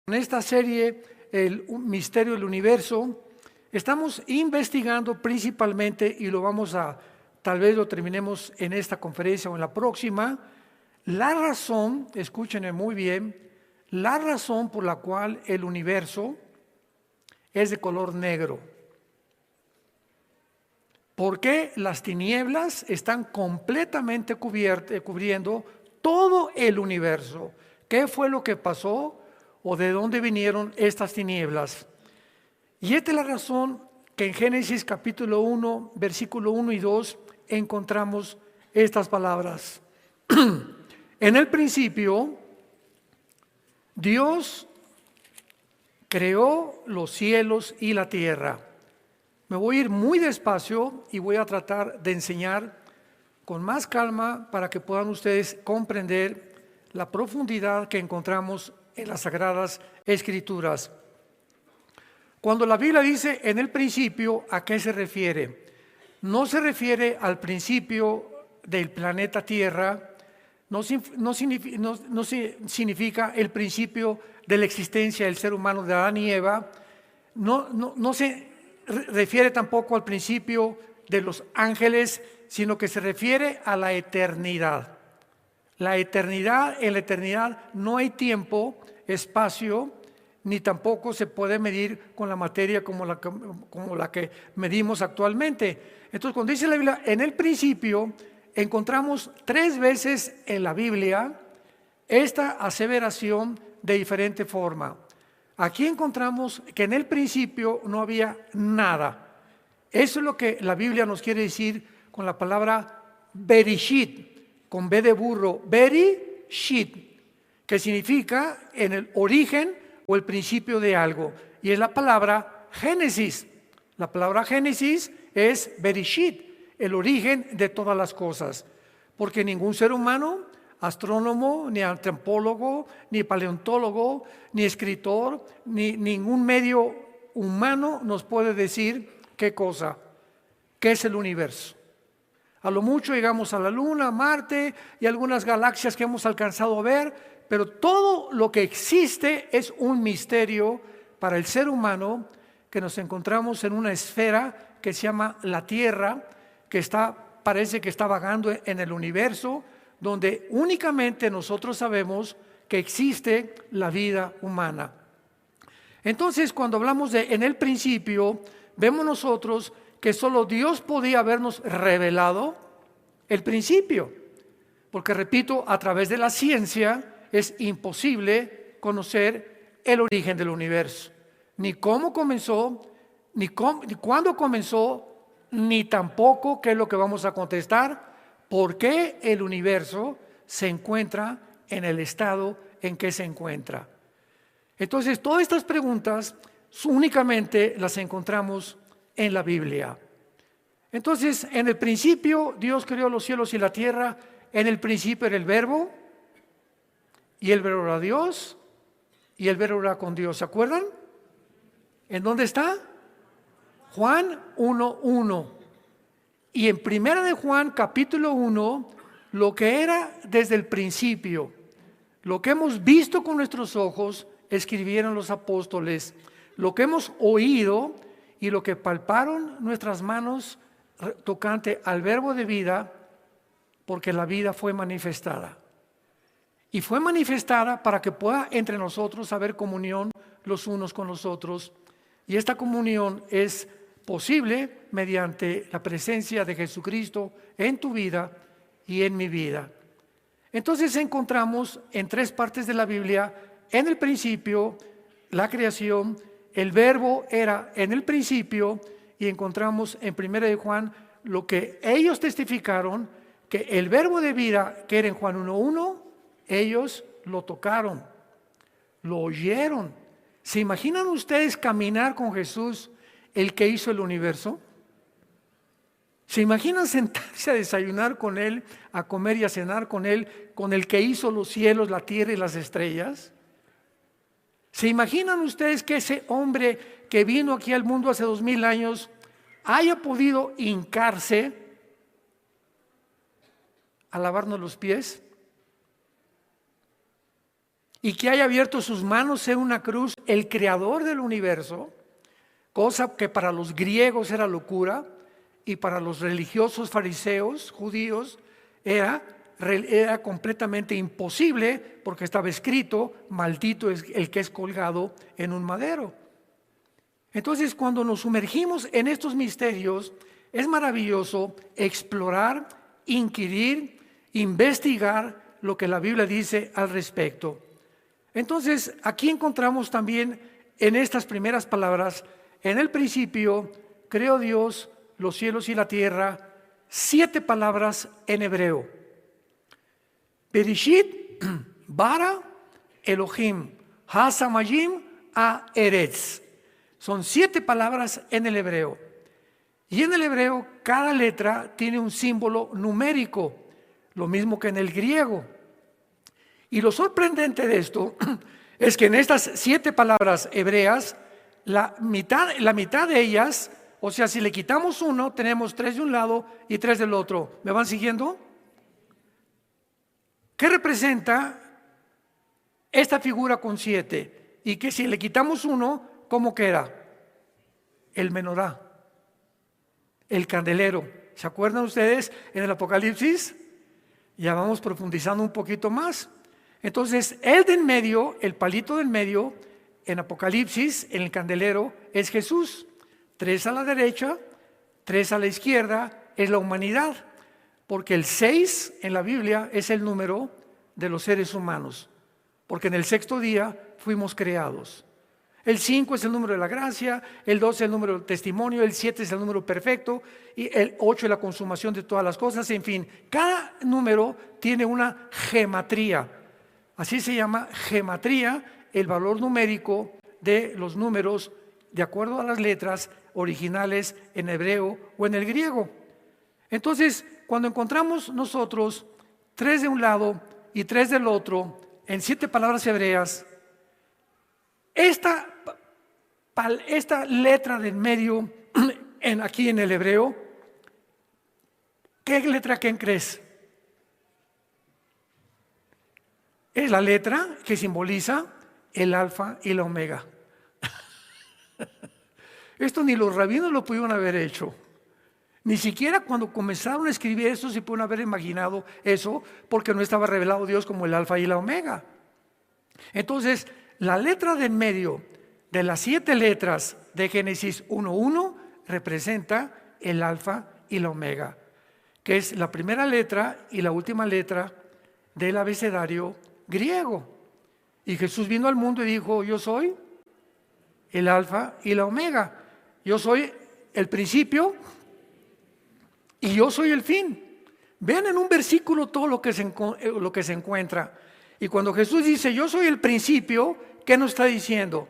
En esta serie, el misterio del universo, estamos investigando principalmente, y tal vez lo terminemos en esta conferencia o en la próxima, la razón, escúchenme muy bien, la razón por la cual el universo es de color negro. ¿Por qué las tinieblas están completamente cubriendo todo el universo? ¿Qué fue lo que pasó o de dónde vinieron estas tinieblas? Y esta es la razón que en Génesis capítulo 1, versículo 1 y 2 encontramos estas palabras. En el principio, Dios creó los cielos y la tierra. Me voy a ir muy despacio y voy a tratar de enseñar con más calma para que puedan ustedes comprender la profundidad que encontramos en las Sagradas Escrituras. Cuando la Biblia dice en el principio, ¿a qué se refiere? No se refiere al principio del planeta Tierra, no significa el principio de la existencia del ser humano de Adán y Eva, no se refiere tampoco al principio de los ángeles, sino que se refiere a la eternidad. La eternidad, en la eternidad no hay tiempo, espacio, ni tampoco se puede medir con la materia como la que medimos actualmente. Entonces, cuando dice la Biblia, en el principio, encontramos 3 veces en la Biblia esta aseveración de diferente forma. Aquí encontramos que en el principio no había nada. Eso es lo que la Biblia nos quiere decir con la palabra Bereshit, con B de burro, Bereshit, que significa en el origen o el principio de algo. Y es la palabra Génesis. La palabra Génesis es Bereshit, el origen de todas las cosas. Porque ningún ser humano, astrónomo, ni antropólogo, ni paleontólogo, ni escritor, ni ningún medio humano nos puede decir qué cosa, qué es el universo. A lo mucho llegamos a la Luna, Marte y algunas galaxias que hemos alcanzado a ver, pero todo lo que existe es un misterio para el ser humano, que nos encontramos en una esfera que se llama la Tierra, que parece que está vagando en el universo, donde únicamente nosotros sabemos que existe la vida humana. Entonces, cuando hablamos de en el principio, vemos nosotros que solo Dios podía habernos revelado el principio, porque repito, a través de la ciencia es imposible conocer el origen del universo, ni cómo comenzó, ni cuándo comenzó, ni tampoco qué es lo que vamos a contestar, por qué el universo se encuentra en el estado en que se encuentra. Entonces, todas estas preguntas únicamente las encontramos en la Biblia. Entonces, en el principio Dios creó los cielos y la tierra. En el principio era el Verbo, y el Verbo era Dios, y el Verbo era con Dios. ¿Se acuerdan? ¿En dónde está? Juan 1:1. Y en primera de Juan capítulo 1, lo que era desde el principio, lo que hemos visto con nuestros ojos, escribieron los apóstoles, lo que hemos oído y lo que palparon nuestras manos tocante al verbo de vida, porque la vida fue manifestada. Y fue manifestada para que pueda entre nosotros haber comunión los unos con los otros. Y esta comunión es posible mediante la presencia de Jesucristo en tu vida y en mi vida. Entonces encontramos en 3 partes de la Biblia, en el principio, la creación, el verbo era en el principio, y encontramos en 1 de Juan lo que ellos testificaron, que el verbo de vida, que era en Juan 1:1, ellos lo tocaron, lo oyeron. ¿Se imaginan ustedes caminar con Jesús, el que hizo el universo? ¿Se imaginan sentarse a desayunar con Él, a comer y a cenar con Él, con el que hizo los cielos, la tierra y las estrellas? ¿Se imaginan ustedes que ese hombre que vino aquí al mundo hace 2000 años haya podido hincarse a lavarnos los pies? y que haya abierto sus manos en una cruz, el creador del universo, cosa que para los griegos era locura y para los religiosos fariseos, judíos, era completamente imposible, porque estaba escrito: maldito es el que es colgado en un madero. Entonces, cuando nos sumergimos en estos misterios, es maravilloso explorar, inquirir, investigar lo que la Biblia dice al respecto. Entonces, aquí encontramos también en estas primeras palabras: en el principio creó Dios los cielos y la tierra. 7 palabras en hebreo: Bereshit, bara, Elohim, hasamayim, eretz. Son 7 palabras en el hebreo. Y en el hebreo cada letra tiene un símbolo numérico, lo mismo que en el griego. Y lo sorprendente de esto es que en estas 7 palabras hebreas, la mitad de ellas, o sea, si le quitamos uno, tenemos 3 de un lado y 3 del otro. ¿Me van siguiendo? ¿Qué representa esta figura con 7? Y que si le quitamos uno, ¿cómo queda? El menorá, el candelero. ¿Se acuerdan ustedes en el Apocalipsis? Ya vamos profundizando un poquito más. Entonces, el de en medio, el palito del medio, en Apocalipsis, en el candelero, es Jesús. 3 a la derecha, 3 a la izquierda, es la humanidad. Porque el 6 en la Biblia es el número de los seres humanos. Porque en el 6º día fuimos creados. El 5 es el número de la gracia, el 2 es el número del testimonio, el 7 es el número perfecto y el 8 es la consumación de todas las cosas. En fin, cada número tiene una gematría. Así se llama gematría, el valor numérico de los números de acuerdo a las letras originales en hebreo o en el griego. Entonces, cuando encontramos nosotros 3 de un lado y 3 del otro en 7 palabras hebreas, esta letra del medio, aquí en el hebreo, ¿qué letra quién crees? Es la letra que simboliza el alfa y la omega. Esto ni los rabinos lo pudieron haber hecho. Ni siquiera cuando comenzaron a escribir esto se pudieron haber imaginado eso, porque no estaba revelado Dios como el alfa y la omega. Entonces, la letra del medio de las 7 letras de Génesis 1:1 representa el alfa y la omega, que es la primera letra y la última letra del abecedario griego. Y Jesús vino al mundo y dijo: yo soy el alfa y la omega. Yo soy el principio y yo soy el fin. Vean en un versículo todo lo que se encuentra. Y cuando Jesús dice: yo soy el principio, ¿qué nos está diciendo?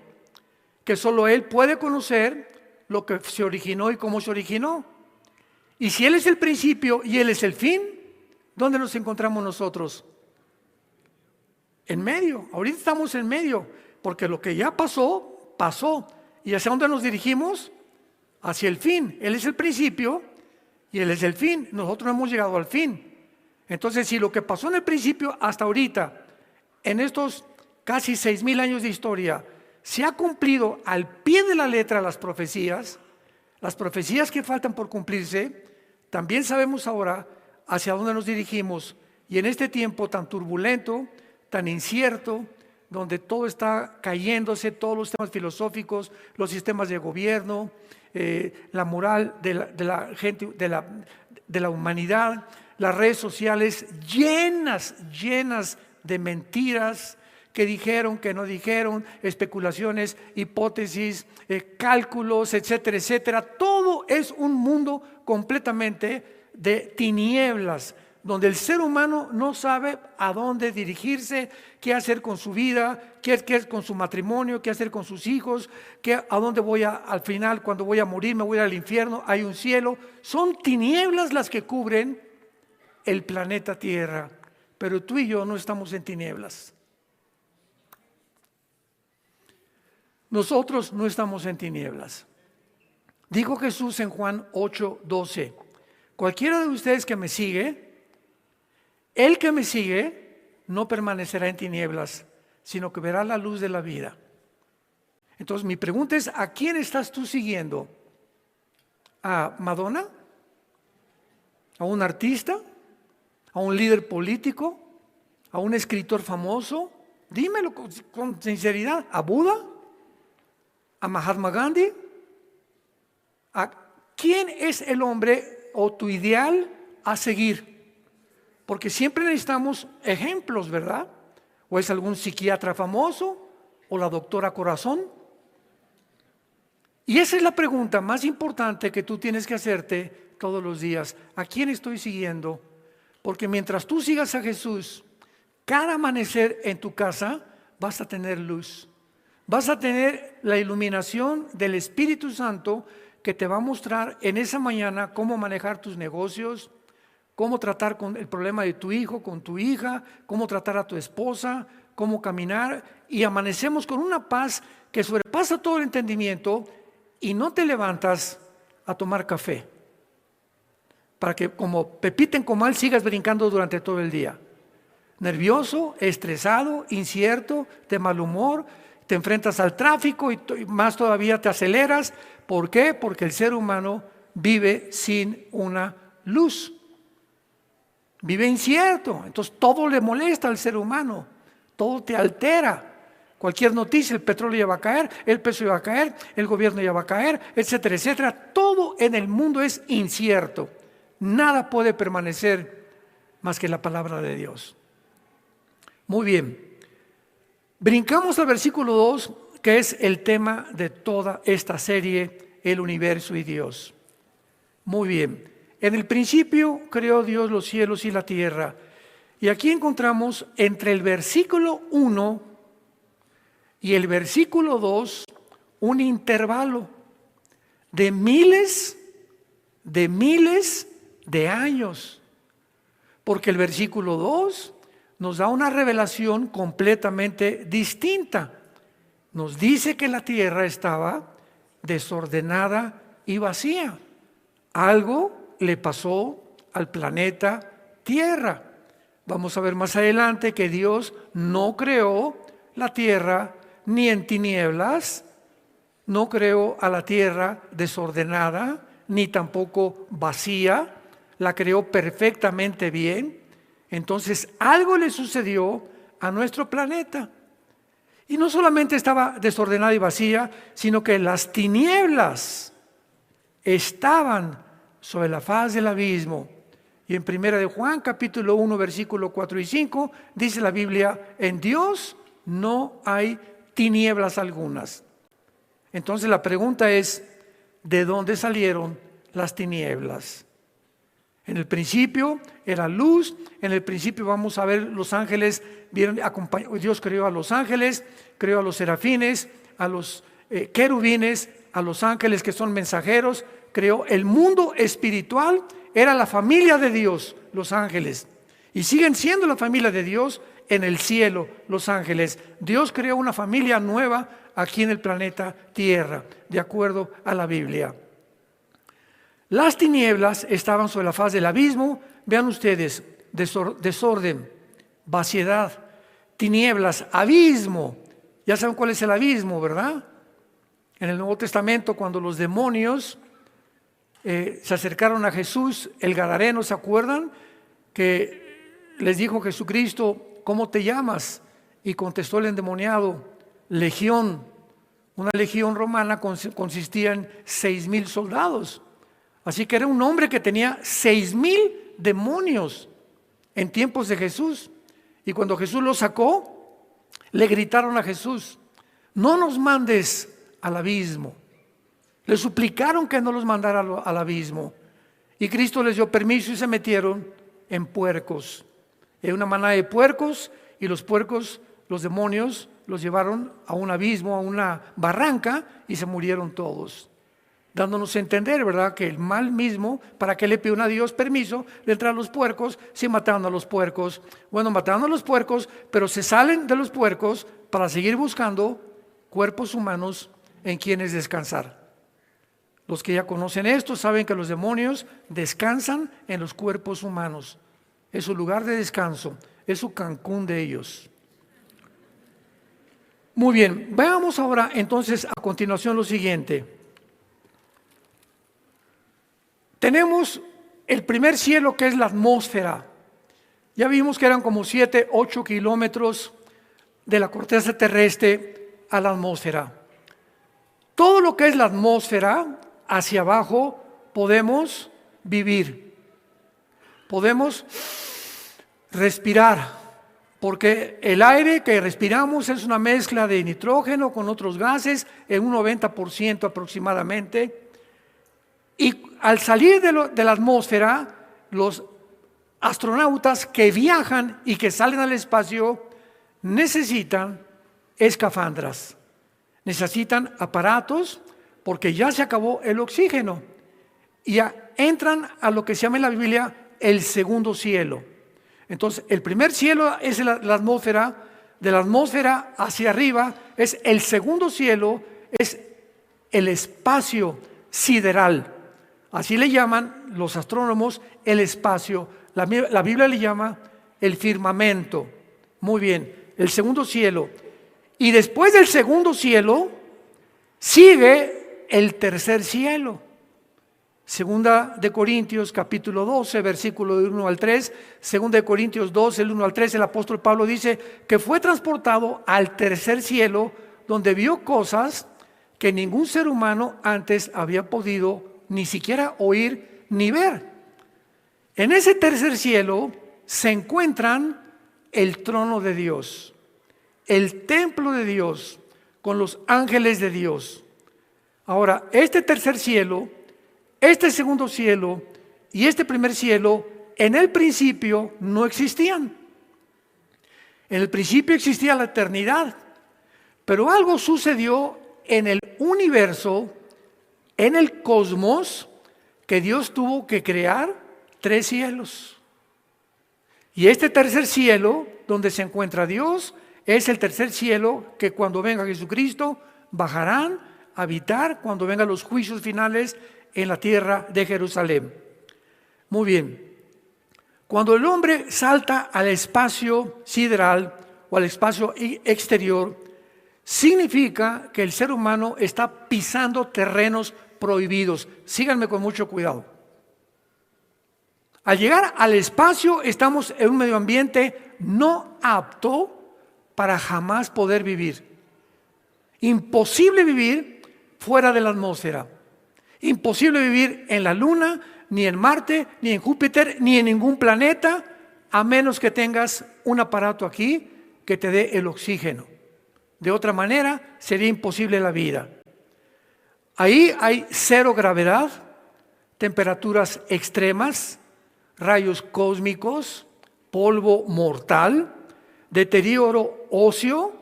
Que solo Él puede conocer lo que se originó y cómo se originó. Y si Él es el principio y Él es el fin, ¿dónde nos encontramos nosotros? En medio. Ahorita estamos en medio, porque lo que ya pasó, pasó. ¿Y hacia dónde nos dirigimos? Hacia el fin. Él es el principio y Él es el fin. Nosotros no hemos llegado al fin. Entonces, si lo que pasó en el principio hasta ahorita, en estos casi 6,000 años de historia, se ha cumplido al pie de la letra las profecías que faltan por cumplirse, también sabemos ahora hacia dónde nos dirigimos. Y en este tiempo tan turbulento, tan incierto, donde todo está cayéndose, todos los temas filosóficos, los sistemas de gobierno, la moral de la gente, de la humanidad, las redes sociales llenas de mentiras, que dijeron, que no dijeron, especulaciones, hipótesis, cálculos, etcétera, etcétera. Todo es un mundo completamente de tinieblas, donde el ser humano no sabe a dónde dirigirse, qué hacer con su vida, qué hacer con su matrimonio, qué hacer con sus hijos, a dónde voy al final, cuando voy a morir, me voy al infierno, hay un cielo. Son tinieblas las que cubren el planeta Tierra, pero tú y yo no estamos en tinieblas. Nosotros no estamos en tinieblas. Dijo Jesús en Juan 8:12, cualquiera de ustedes que me sigue, el que me sigue no permanecerá en tinieblas, sino que verás la luz de la vida. Entonces mi pregunta es, ¿a quién estás tú siguiendo? ¿A Madonna? ¿A un artista? ¿A un líder político? ¿A un escritor famoso? Dímelo con sinceridad. ¿A Buda? ¿A Mahatma Gandhi? ¿A quién es el hombre o tu ideal a seguir? Porque siempre necesitamos ejemplos, ¿verdad? ¿O es algún psiquiatra famoso? ¿O la doctora Corazón? Y esa es la pregunta más importante que tú tienes que hacerte todos los días. ¿A quién estoy siguiendo? Porque mientras tú sigas a Jesús, cada amanecer en tu casa vas a tener luz. Vas a tener la iluminación del Espíritu Santo que te va a mostrar en esa mañana cómo manejar tus negocios, cómo tratar con el problema de tu hijo, con tu hija, cómo tratar a tu esposa, cómo caminar. Y amanecemos con una paz que sobrepasa todo el entendimiento y no te levantas a tomar café para que como pepita en comal sigas brincando durante todo el día. Nervioso, estresado, incierto, de mal humor, te enfrentas al tráfico y más todavía te aceleras. ¿Por qué? Porque el ser humano vive sin una luz. Vive incierto, entonces todo le molesta al ser humano, todo te altera. Cualquier noticia, el petróleo ya va a caer, el peso ya va a caer, el gobierno ya va a caer, etcétera, etcétera. Todo en el mundo es incierto. Nada puede permanecer más que la palabra de Dios. Muy bien. Brincamos al versículo 2, que es el tema de toda esta serie, el universo y Dios. Muy bien. En el principio creó Dios los cielos y la tierra. Y aquí encontramos entre el versículo 1 y el versículo 2 un intervalo de miles de años. Porque el versículo 2 nos da una revelación completamente distinta. Nos dice que la tierra estaba desordenada y vacía. Algo le pasó al planeta Tierra. Vamos a ver más adelante que Dios no creó la tierra ni en tinieblas, no creó a la tierra desordenada, ni tampoco vacía, la creó perfectamente bien. Entonces algo le sucedió a nuestro planeta. Y no solamente estaba desordenada y vacía, sino que las tinieblas estaban sobre la faz del abismo. Y en 1 de Juan, capítulo 1, versículo 4 y 5, dice la Biblia, en Dios no hay tinieblas algunas. Entonces la pregunta es, ¿de dónde salieron las tinieblas? En el principio era luz, en el principio vamos a ver los ángeles, Dios creó a los ángeles, creó a los serafines, a los querubines, a los ángeles que son mensajeros, creó el mundo espiritual, era la familia de Dios, los ángeles, y siguen siendo la familia de Dios en el cielo, los ángeles. Dios creó una familia nueva aquí en el planeta Tierra, de acuerdo a la Biblia. Las tinieblas estaban sobre la faz del abismo. Vean ustedes, desorden, vaciedad, tinieblas, abismo. Ya saben cuál es el abismo, ¿verdad? En el Nuevo Testamento, cuando los demonios se acercaron a Jesús, el Gadareno, ¿se acuerdan? Que les dijo Jesucristo, ¿cómo te llamas? Y contestó el endemoniado, legión. Una legión romana consistía en 6,000 soldados. Así que era un hombre que tenía 6,000 demonios en tiempos de Jesús. Y cuando Jesús los sacó, le gritaron a Jesús, no nos mandes al abismo. Le suplicaron que no los mandara al abismo. Y Cristo les dio permiso y se metieron en puercos. En una manada de puercos, y los puercos, los demonios, los llevaron a un abismo, a una barranca, y se murieron todos. Dándonos a entender, ¿verdad?, que el mal mismo, ¿para qué le pidió a Dios permiso de entrar a los puercos si mataron a los puercos? Bueno, mataron a los puercos, pero se salen de los puercos para seguir buscando cuerpos humanos en quienes descansar. Los que ya conocen esto saben que los demonios descansan en los cuerpos humanos. Es su lugar de descanso, es su Cancún de ellos. Muy bien, veamos ahora entonces a continuación lo siguiente. Tenemos el primer cielo, que es la atmósfera. Ya vimos que eran como 7, 8 kilómetros de la corteza terrestre a la atmósfera. Todo lo que es la atmósfera, hacia abajo, podemos vivir. Podemos respirar, porque el aire que respiramos es una mezcla de nitrógeno con otros gases en un 90% aproximadamente. Y al salir de la atmósfera, los astronautas que viajan y que salen al espacio necesitan escafandras, necesitan aparatos, porque ya se acabó el oxígeno y ya entran a lo que se llama en la Biblia el segundo cielo. Entonces, el primer cielo es la atmósfera, de la atmósfera hacia arriba es el segundo cielo, es el espacio sideral. Así le llaman los astrónomos el espacio. La Biblia le llama el firmamento. Muy bien, el segundo cielo. Y después del segundo cielo sigue el tercer cielo. Segunda de Corintios capítulo 12, versículo del 1 al 3. Segunda de Corintios 12, el 1 al 3, el apóstol Pablo dice que fue transportado al tercer cielo, donde vio cosas que ningún ser humano antes había podido ni siquiera oír ni ver. En ese tercer cielo se encuentran el trono de Dios, el templo de Dios, con los ángeles de Dios. Ahora, este tercer cielo, este segundo cielo y este primer cielo, en el principio no existían. En el principio existía la eternidad, pero algo sucedió en el universo, en el cosmos, que Dios tuvo que crear 3 cielos. Y este tercer cielo, donde se encuentra Dios, es el tercer cielo que cuando venga Jesucristo bajarán a habitar cuando vengan los juicios finales en la tierra de Jerusalén. Muy bien. Cuando el hombre salta al espacio sideral o al espacio exterior, significa que el ser humano está pisando terrenos prohibidos. Síganme con mucho cuidado. Al llegar al espacio estamos en un medio ambiente no apto para jamás poder vivir. Imposible vivir fuera de la atmósfera. Imposible vivir en la Luna, ni en Marte, ni en Júpiter, ni en ningún planeta, a menos que tengas un aparato aquí que te dé el oxígeno. De otra manera, sería imposible la vida. Ahí hay 0 gravedad, temperaturas extremas, rayos cósmicos, polvo mortal, deterioro óseo.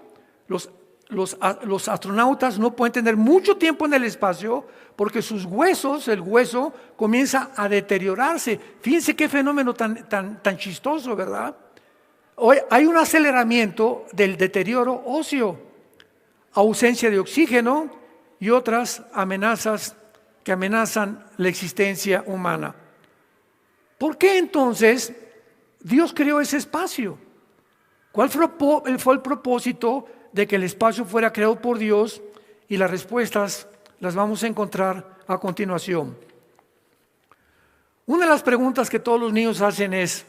Los astronautas no pueden tener mucho tiempo en el espacio porque sus huesos, el hueso, comienza a deteriorarse. Fíjense qué fenómeno tan chistoso, ¿verdad? Hoy hay un aceleramiento del deterioro óseo, ausencia de oxígeno y otras amenazas que amenazan la existencia humana. ¿Por qué entonces Dios creó ese espacio? ¿Cuál fue el propósito de que el espacio fuera creado por Dios? Y las respuestas las vamos a encontrar a continuación. Una de las preguntas que todos los niños hacen es: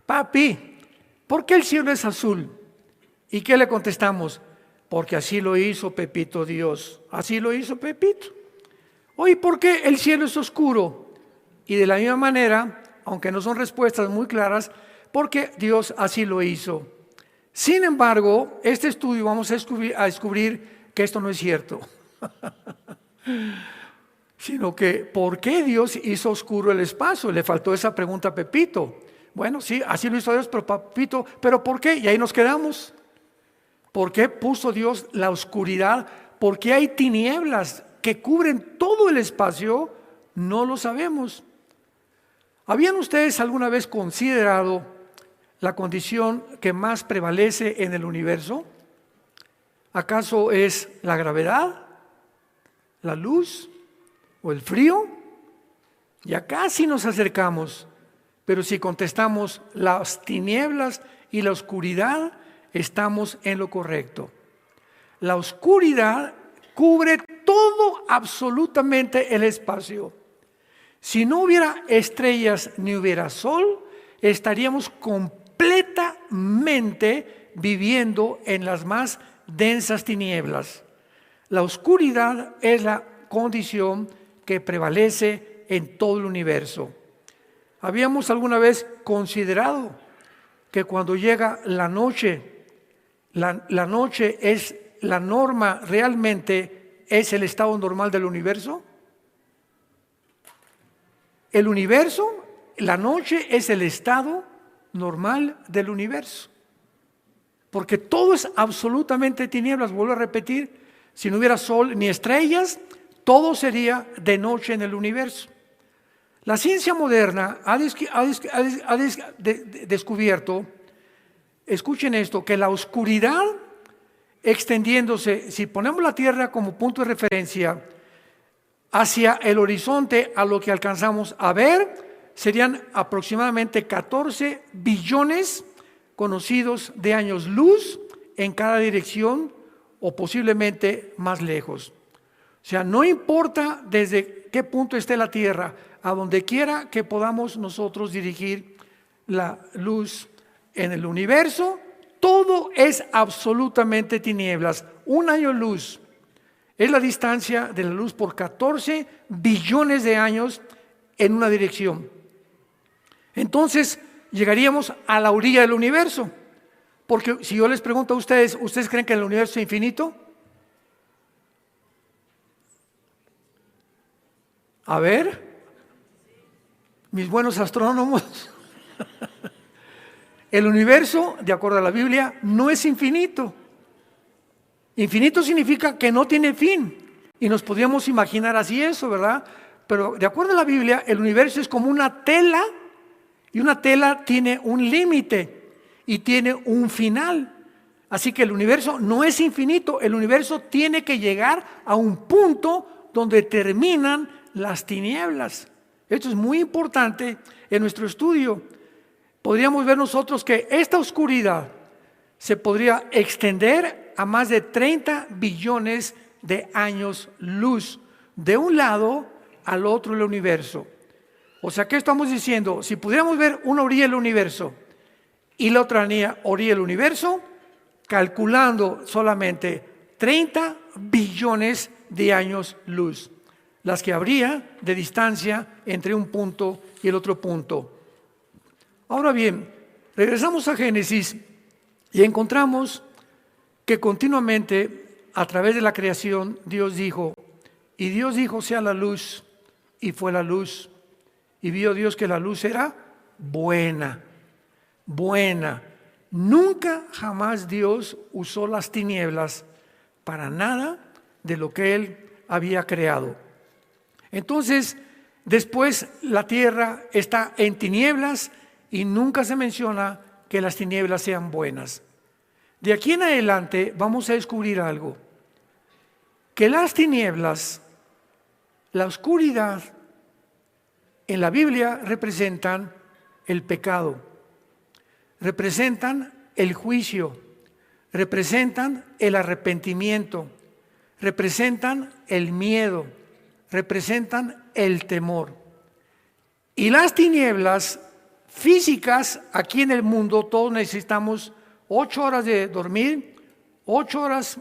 papi, ¿por qué el cielo es azul? ¿Y qué le contestamos? Porque así lo hizo Pepito Dios. Así lo hizo Pepito. Oye, ¿por qué el cielo es oscuro? Y de la misma manera, aunque no son respuestas muy claras, porque Dios así lo hizo. Sin embargo, este estudio vamos a descubrir que esto no es cierto. Sino que, ¿por qué Dios hizo oscuro el espacio? Le faltó esa pregunta a Pepito. Bueno, sí, así lo hizo Dios, pero Pepito, ¿pero por qué? Y ahí nos quedamos. ¿Por qué puso Dios la oscuridad? ¿Por qué hay tinieblas que cubren todo el espacio? No lo sabemos. ¿Habían ustedes alguna vez considerado la condición que más prevalece en el universo? ¿Acaso es la gravedad, la luz o el frío? Ya casi nos acercamos, pero si contestamos las tinieblas y la oscuridad, estamos en lo correcto. La oscuridad cubre todo absolutamente el espacio. Si no hubiera estrellas ni hubiera sol, estaríamos completamente viviendo en las más densas tinieblas. La oscuridad es la condición que prevalece en todo el universo. Habíamos alguna vez considerado que cuando llega la noche, la noche es la norma, realmente es el estado normal del universo. El universo, la noche es el estado normal del universo. Porque todo es absolutamente tinieblas, vuelvo a repetir, si no hubiera sol ni estrellas, todo sería de noche en el universo. La ciencia moderna ha descubierto, escuchen esto, que la oscuridad extendiéndose, si ponemos la Tierra como punto de referencia, hacia el horizonte a lo que alcanzamos a ver, serían aproximadamente 14 billones conocidos de años luz en cada dirección o posiblemente más lejos. O sea, no importa desde qué punto esté la Tierra, a donde quiera que podamos nosotros dirigir la luz en el universo, todo es absolutamente tinieblas. Un año luz es la distancia de la luz por 14 billones de años en una dirección. Entonces llegaríamos a la orilla del universo. Porque si yo les pregunto a ustedes, ¿ustedes creen que el universo es infinito? A ver, mis buenos astrónomos. El universo, de acuerdo a la Biblia, no es infinito. Infinito significa que no tiene fin. Y nos podríamos imaginar así eso, ¿verdad? Pero de acuerdo a la Biblia, el universo es como una tela, y una tela tiene un límite y tiene un final. Así que el universo no es infinito, el universo tiene que llegar a un punto donde terminan las tinieblas. Esto es muy importante en nuestro estudio. Podríamos ver nosotros que esta oscuridad se podría extender a más de 30 billones de años luz, de un lado al otro del universo. O sea, ¿qué estamos diciendo? Si pudiéramos ver una orilla del universo y la otra orilla del universo, calculando solamente 30 billones de años luz, las que habría de distancia entre un punto y el otro punto. Ahora bien, regresamos a Génesis y encontramos que continuamente a través de la creación Dios dijo, y Dios dijo sea la luz, y fue la luz, y vio Dios que la luz era buena, buena. Nunca jamás Dios usó las tinieblas para nada de lo que Él había creado. Entonces, después la tierra está en tinieblas y nunca se menciona que las tinieblas sean buenas. De aquí en adelante vamos a descubrir algo, que las tinieblas, la oscuridad, en la Biblia representan el pecado, representan el juicio, representan el arrepentimiento, representan el miedo, representan el temor. Y las tinieblas físicas, aquí en el mundo todos necesitamos 8 horas de dormir, 8 horas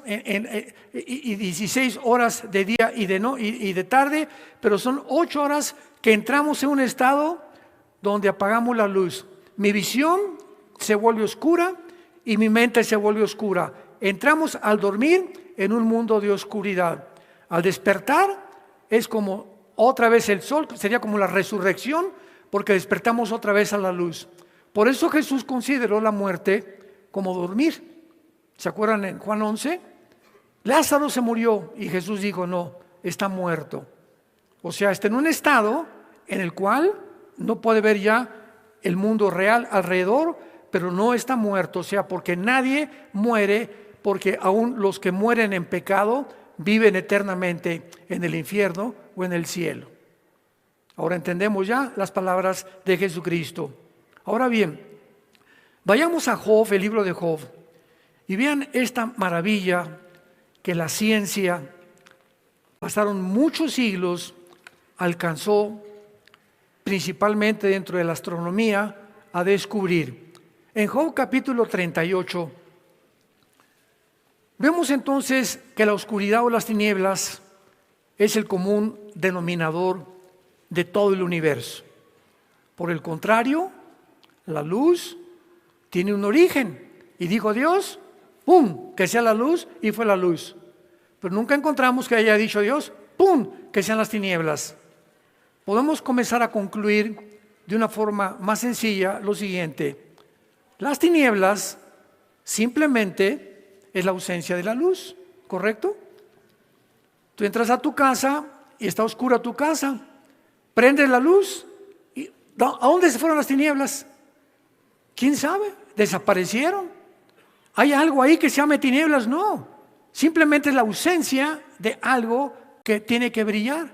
y 16 horas de día y de tarde, pero son 8 horas que entramos en un estado donde apagamos la luz. Mi visión se vuelve oscura y mi mente se vuelve oscura. Entramos al dormir en un mundo de oscuridad. Al despertar es como otra vez el sol, sería como la resurrección, porque despertamos otra vez a la luz. Por eso Jesús consideró la muerte como dormir. ¿Se acuerdan en Juan 11? Lázaro se murió y Jesús dijo, no, está muerto. O sea, está en un estado en el cual no puede ver ya el mundo real alrededor, pero no está muerto. O sea, porque nadie muere, porque aún los que mueren en pecado viven eternamente en el infierno o en el cielo. Ahora entendemos ya las palabras de Jesucristo. Ahora bien, vayamos a Job, el libro de Job, y vean esta maravilla que la ciencia, pasaron muchos siglos, alcanzó, principalmente dentro de la astronomía, a descubrir. En Job capítulo 38, vemos entonces que la oscuridad o las tinieblas es el común denominador de todo el universo. Por el contrario, la luz tiene un origen. Y dijo Dios, ¡pum!, que sea la luz, y fue la luz. Pero nunca encontramos que haya dicho Dios, ¡pum!, que sean las tinieblas. Podemos comenzar a concluir de una forma más sencilla lo siguiente: las tinieblas simplemente es la ausencia de la luz, ¿correcto? Tú entras a tu casa y está oscura tu casa, prendes la luz y ¿a dónde se fueron las tinieblas? ¿Quién sabe? ¿Desaparecieron? ¿Hay algo ahí que se llame tinieblas? No, simplemente es la ausencia de algo que tiene que brillar.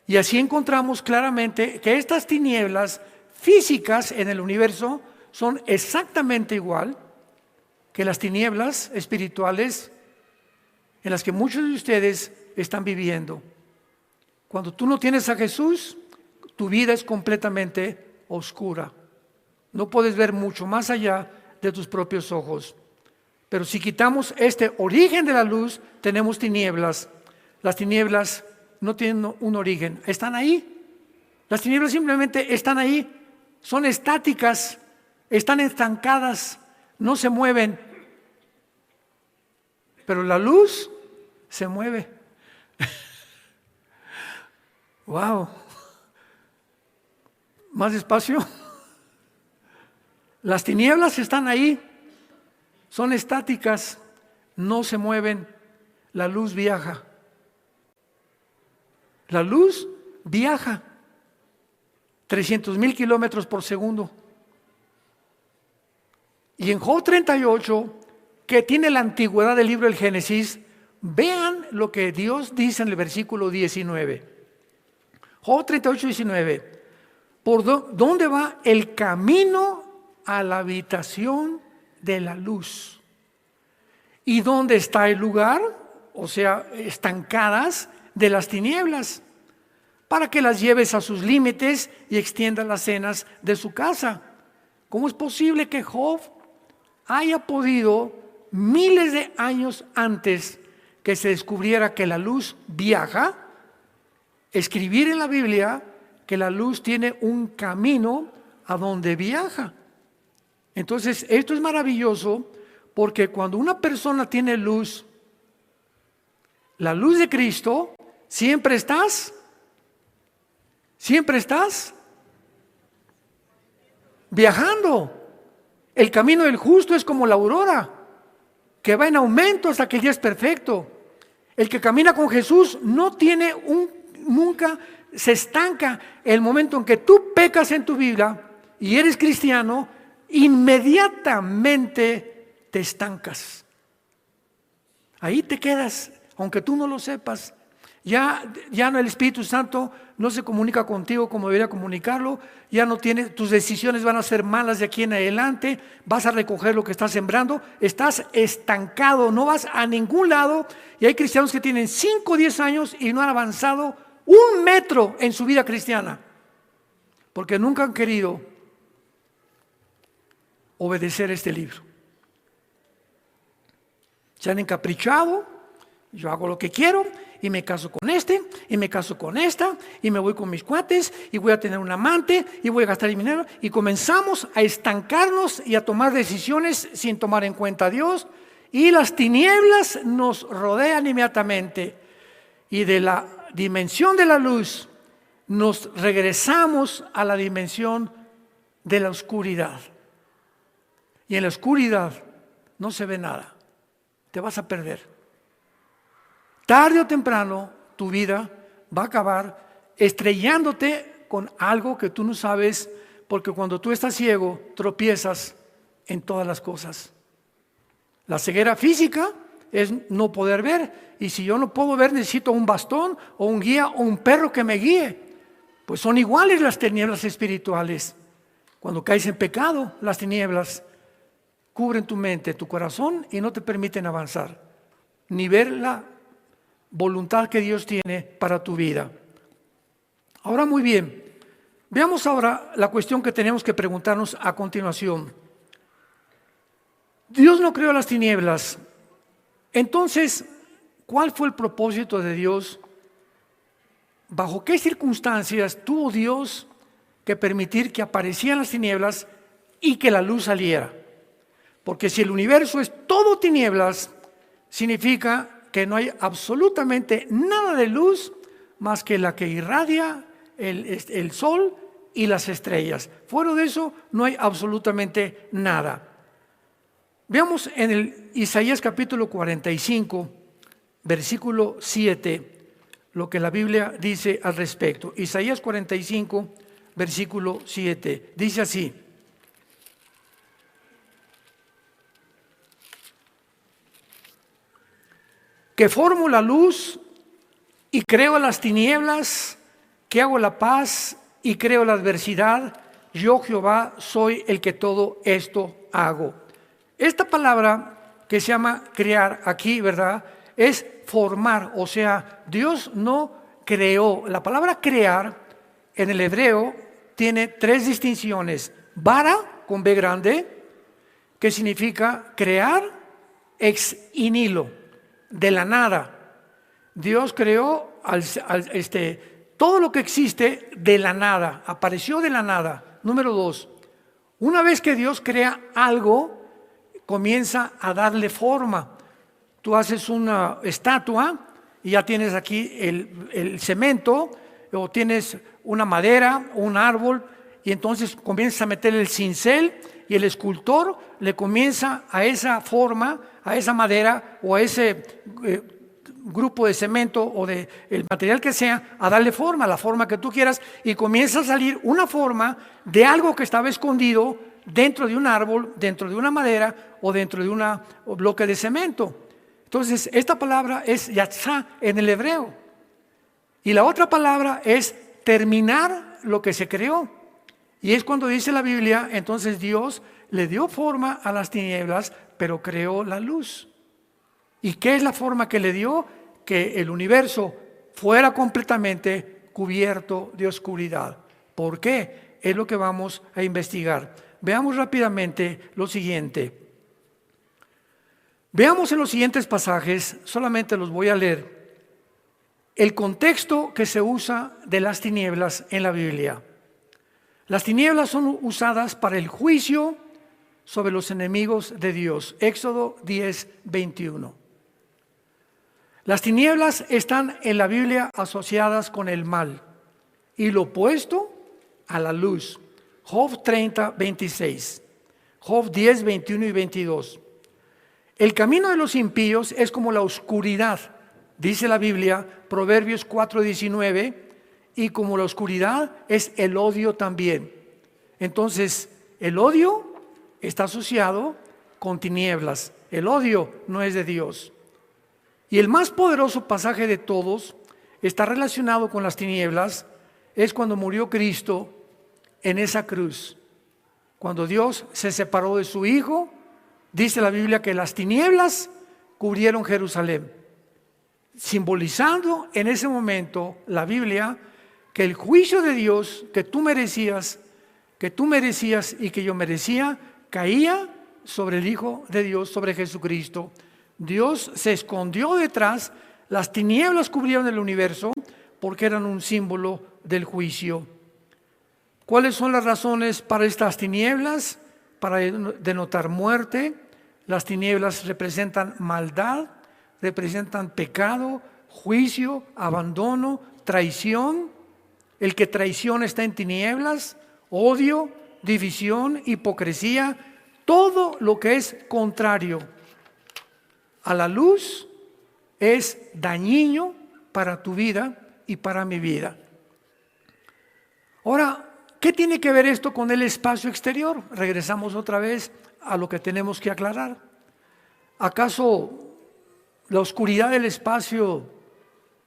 Y así encontramos claramente que estas tinieblas físicas en el universo son exactamente igual que las tinieblas espirituales en las que muchos de ustedes están viviendo. Cuando tú no tienes a Jesús, tu vida es completamente oscura. No puedes ver mucho más allá de tus propios ojos. Pero si quitamos este origen de la luz, tenemos tinieblas. Las tinieblas no tienen un origen, están ahí. Las tinieblas simplemente están ahí, son estáticas, están estancadas, no se mueven. Pero la luz se mueve. Wow. Más despacio. Las tinieblas están ahí, son estáticas, no se mueven. La luz viaja. La luz viaja 300,000 kilómetros por segundo. Y en Job 38, que tiene la antigüedad del libro del Génesis, vean lo que Dios dice en el versículo 19. Job 38, 19. ¿Por dónde va el camino a la habitación de la luz? ¿Y dónde está el lugar, o sea, estancadas, de las tinieblas? Para que las lleves a sus límites y extiendas las cenas de su casa. ¿Cómo es posible que Job haya podido, miles de años antes que se descubriera que la luz viaja, escribir en la Biblia que la luz tiene un camino a donde viaja? Entonces, esto es maravilloso porque cuando una persona tiene luz, la luz de Cristo, siempre estás viajando. El camino del justo es como la aurora, que va en aumento hasta que el día es perfecto. El que camina con Jesús no tiene nunca se estanca. El momento en que tú pecas en tu vida y eres cristiano, inmediatamente te estancas. Ahí te quedas, aunque tú no lo sepas. Ya no, el Espíritu Santo no se comunica contigo como debería comunicarlo. Ya no tiene, tus decisiones van a ser malas de aquí en adelante. Vas a recoger lo que estás sembrando. Estás estancado, no vas a ningún lado. Y hay cristianos que tienen 5 o 10 años y no han avanzado 1 metro en su vida cristiana, porque nunca han querido obedecer este libro. Se han encaprichado. Yo hago lo que quiero y me caso con este y me caso con esta y me voy con mis cuates y voy a tener un amante y voy a gastar mi dinero, y comenzamos a estancarnos y a tomar decisiones sin tomar en cuenta a Dios, y las tinieblas nos rodean inmediatamente, y de la dimensión de la luz nos regresamos a la dimensión de la oscuridad, y en la oscuridad no se ve nada, te vas a perder. Tarde o temprano tu vida va a acabar estrellándote con algo que tú no sabes, porque cuando tú estás ciego tropiezas en todas las cosas. La ceguera física es no poder ver, y si yo no puedo ver necesito un bastón o un guía o un perro que me guíe. Pues son iguales las tinieblas espirituales. Cuando caes en pecado, las tinieblas cubren tu mente, tu corazón, y no te permiten avanzar. ni ver la voluntad que Dios tiene para tu vida. Ahora, muy bien, veamos ahora la cuestión que tenemos que preguntarnos a continuación. Dios no creó las tinieblas. Entonces, ¿cuál fue el propósito de Dios? ¿Bajo qué circunstancias tuvo Dios que permitir que aparecieran las tinieblas y que la luz saliera? Porque si el universo es todo tinieblas, significa que no hay absolutamente nada de luz más que la que irradia el sol y las estrellas. Fuera de eso no hay absolutamente nada. Veamos en el Isaías capítulo 45, versículo 7, lo que la Biblia dice al respecto. Isaías 45, versículo 7, dice así: que formo la luz y creo las tinieblas, que hago la paz y creo la adversidad, yo Jehová soy el que todo esto hago. Esta palabra que se llama crear aquí, ¿verdad?, es formar, o sea, Dios no creó. La palabra crear en el hebreo tiene tres distinciones. Bara, con B grande, que significa crear ex nihilo, de la nada. Dios creó todo lo que existe de la nada, apareció de la nada. Número dos, una vez que Dios crea algo, comienza a darle forma. Tú haces una estatua y ya tienes aquí el cemento, o tienes una madera, un árbol, y entonces comienzas a meter el cincel y el escultor le comienza a esa forma, a esa madera o a ese grupo de cemento o de el material que sea, a darle forma, la forma que tú quieras, y comienza a salir una forma de algo que estaba escondido dentro de un árbol, dentro de una madera o dentro de un bloque de cemento. Entonces, esta palabra es yatzá en el hebreo. Y la otra palabra es terminar lo que se creó. Y es cuando dice la Biblia, entonces Dios le dio forma a las tinieblas, pero creó la luz. ¿Y qué es la forma que le dio? Que el universo fuera completamente cubierto de oscuridad. ¿Por qué? Es lo que vamos a investigar. Veamos rápidamente lo siguiente. Veamos en los siguientes pasajes, solamente los voy a leer, el contexto que se usa de las tinieblas en la Biblia. Las tinieblas son usadas para el juicio sobre los enemigos de Dios. Éxodo 10, 21. Las tinieblas están en la Biblia asociadas con el mal y lo opuesto a la luz. Job 30, 26. Job 10, 21 y 22. El camino de los impíos es como la oscuridad, dice la Biblia, Proverbios 4, 19, y como la oscuridad es el odio también. Entonces, el odio está asociado con tinieblas. El odio no es de Dios. Y el más poderoso pasaje de todos está relacionado con las tinieblas, es cuando murió Cristo en esa cruz. Cuando Dios se separó de su Hijo, dice la Biblia que las tinieblas cubrieron Jerusalén, simbolizando en ese momento la Biblia que el juicio de Dios que tú merecías y que yo merecía, caía sobre el Hijo de Dios, sobre Jesucristo. Dios se escondió detrás, las tinieblas cubrieron el universo porque eran un símbolo del juicio. ¿Cuáles son las razones para estas tinieblas? Para denotar muerte. Las tinieblas representan maldad, representan pecado, juicio, abandono, traición. El que traiciona está en tinieblas, odio, división, hipocresía, todo lo que es contrario a la luz es dañino para tu vida y para mi vida. Ahora, ¿qué tiene que ver esto con el espacio exterior? Regresamos otra vez a lo que tenemos que aclarar. ¿Acaso la oscuridad del espacio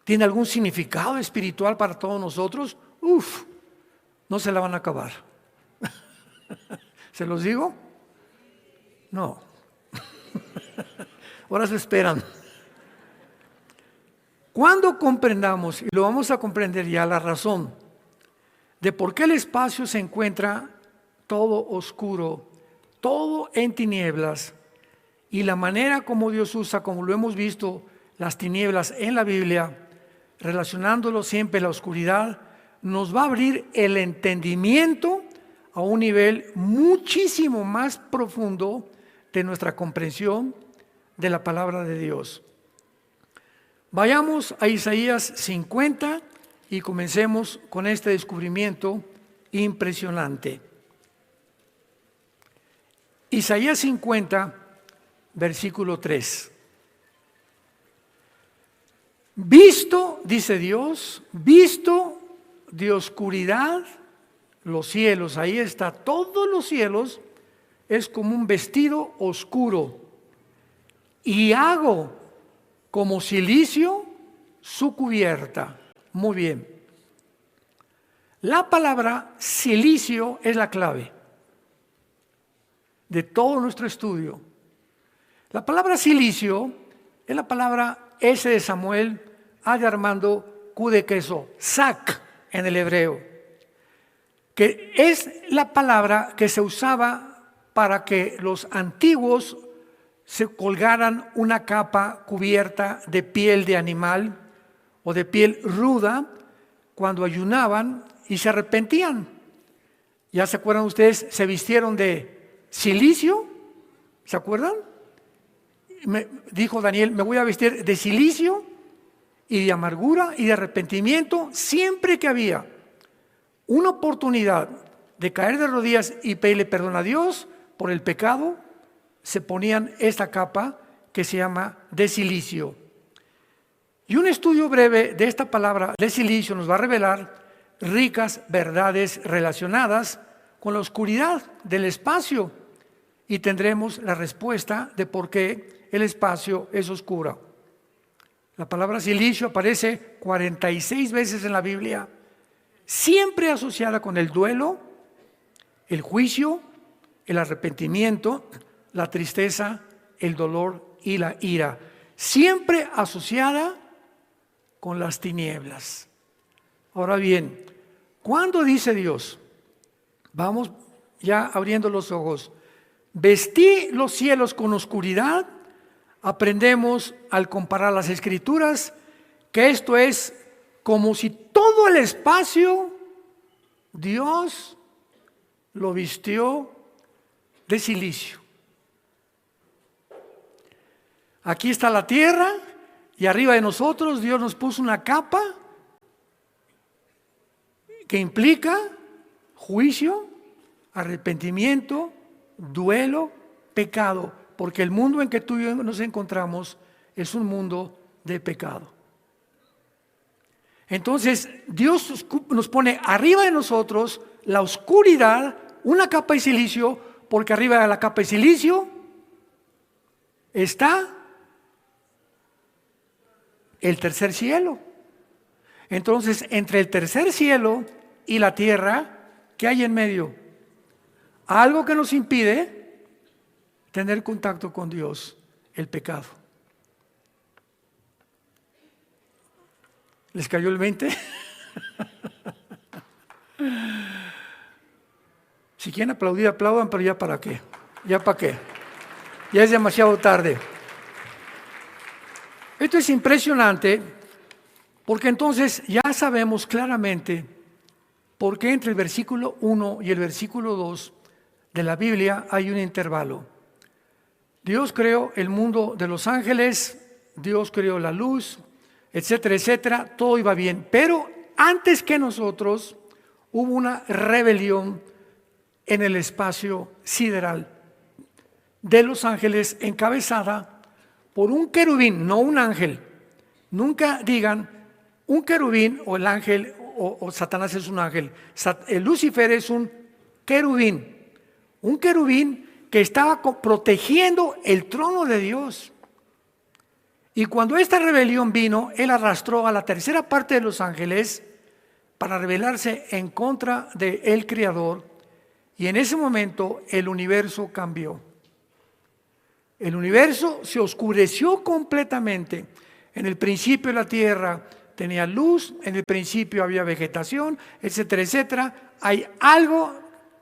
tiene algún significado espiritual para todos nosotros? No se la van a acabar. ¿Se los digo? No. Ahora se esperan. Cuando comprendamos, y lo vamos a comprender ya, la razón de por qué el espacio se encuentra todo oscuro, todo en tinieblas, y la manera como Dios usa, como lo hemos visto, las tinieblas en la Biblia, relacionándolo siempre a la oscuridad, nos va a abrir el entendimiento a un nivel muchísimo más profundo de nuestra comprensión de la palabra de Dios. Vayamos a Isaías 50 y comencemos con este descubrimiento impresionante. Isaías 50, versículo 3. Visto, dice Dios, visto de oscuridad los cielos, ahí está, todos los cielos es como un vestido oscuro, y hago como cilicio su cubierta. Muy bien. La palabra cilicio es la clave de todo nuestro estudio. La palabra cilicio es la palabra S de Samuel, A de Armando, Q de queso, sac en el hebreo, que es la palabra que se usaba para que los antiguos se colgaran una capa cubierta de piel de animal o de piel ruda cuando ayunaban y se arrepentían. ¿Ya se acuerdan ustedes? Se vistieron de cilicio, ¿se acuerdan? Dijo Daniel, me voy a vestir de cilicio y de amargura y de arrepentimiento. Siempre que había una oportunidad de caer de rodillas y pedirle perdón a Dios por el pecado, se ponían esta capa que se llama de cilicio. Y un estudio breve de esta palabra de cilicio nos va a revelar ricas verdades relacionadas con la oscuridad del espacio, y tendremos la respuesta de por qué el espacio es oscuro. La palabra silicio aparece 46 veces en la Biblia, siempre asociada con el duelo, el juicio, el arrepentimiento, la tristeza, el dolor y la ira, siempre asociada con las tinieblas. Ahora bien, ¿cuándo dice Dios? Vamos ya abriendo los ojos. Vestí los cielos con oscuridad. Aprendemos al comparar las Escrituras que esto es como si todo el espacio Dios lo vistió de silicio. Aquí está la tierra y arriba de nosotros Dios nos puso una capa que implica juicio, arrepentimiento, duelo, pecado, porque el mundo en que tú y yo nos encontramos es un mundo de pecado. Entonces Dios nos pone arriba de nosotros la oscuridad, una capa de silicio, porque arriba de la capa de silicio está el tercer cielo. Entonces, entre el tercer cielo y la tierra, ¿qué hay en medio? Algo que nos impide tener contacto con Dios, el pecado. ¿Les cayó el 20? Si quieren aplaudir, aplaudan, pero ya para qué. ¿Ya para qué? Ya es demasiado tarde. Esto es impresionante porque entonces ya sabemos claramente por qué entre el versículo 1 y el versículo 2 de la Biblia hay un intervalo. Dios creó el mundo de los ángeles, Dios creó la luz, etcétera, etcétera, todo iba bien. Pero antes que nosotros hubo una rebelión en el espacio sideral de los ángeles encabezada por un querubín, no un ángel. Nunca digan un querubín o el ángel o Satanás es un ángel. Lucifer es un querubín que estaba protegiendo el trono de Dios. Y cuando esta rebelión vino, él arrastró a la tercera parte de los ángeles para rebelarse en contra del Creador, y en ese momento el universo cambió. El universo se oscureció completamente. En el principio la tierra tenía luz, en el principio había vegetación, etcétera, etcétera. Hay algo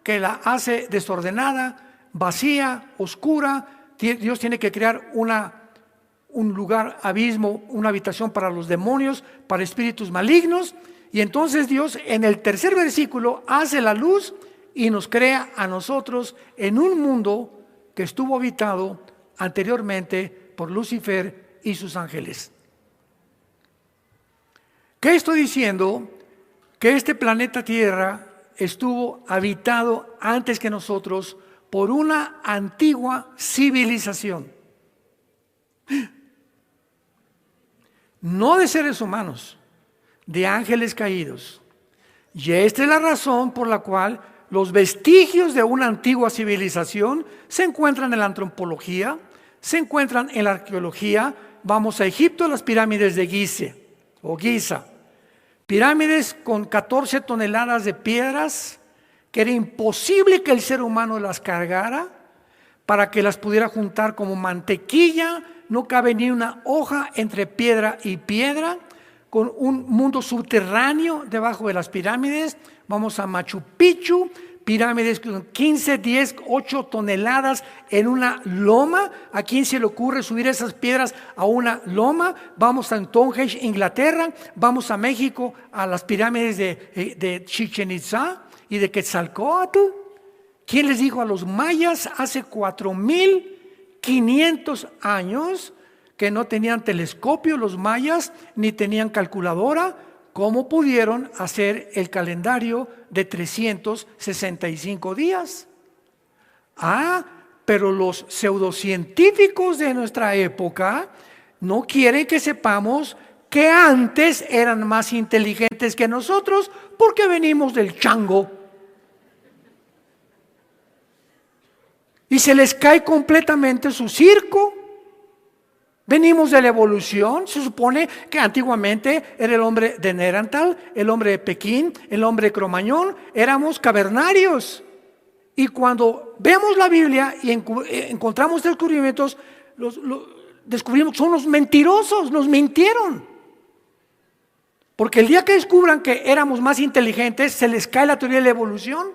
que la hace desordenada, vacía, oscura. Dios tiene que crear un lugar, abismo, una habitación para los demonios, para espíritus malignos. Y entonces Dios en el tercer versículo hace la luz y nos crea a nosotros en un mundo que estuvo habitado anteriormente por Lucifer y sus ángeles. ¿Qué estoy diciendo? Que este planeta Tierra estuvo habitado antes que nosotros por una antigua civilización. No de seres humanos, de ángeles caídos. Y esta es la razón por la cual los vestigios de una antigua civilización se encuentran en la antropología, se encuentran en la arqueología. Vamos a Egipto, las pirámides de Giza. Pirámides con 14 toneladas de piedras, que era imposible que el ser humano las cargara para que las pudiera juntar como mantequilla. No cabe ni una hoja entre piedra y piedra, con un mundo subterráneo debajo de las pirámides. Vamos a Machu Picchu, pirámides con 15, 10, 8 toneladas en una loma. ¿A quién se le ocurre subir esas piedras a una loma? Vamos a Stonehenge, Inglaterra. Vamos a México, a las pirámides de Chichén Itzá y de Quetzalcóatl. ¿Quién les dijo a los mayas hace 4,500 años que no tenían telescopio los mayas, ni tenían calculadora? ¿Cómo pudieron hacer el calendario de 365 días? Pero los pseudocientíficos de nuestra época no quieren que sepamos que antes eran más inteligentes que nosotros porque venimos del chango. Y se les cae completamente su circo. Venimos de la evolución. Se supone que antiguamente era el hombre de Neandertal, el hombre de Pekín, el hombre de Cromañón. Éramos cavernarios. Y cuando vemos la Biblia y encontramos descubrimientos, descubrimos que son los mentirosos, nos mintieron. Porque el día que descubran que éramos más inteligentes, se les cae la teoría de la evolución.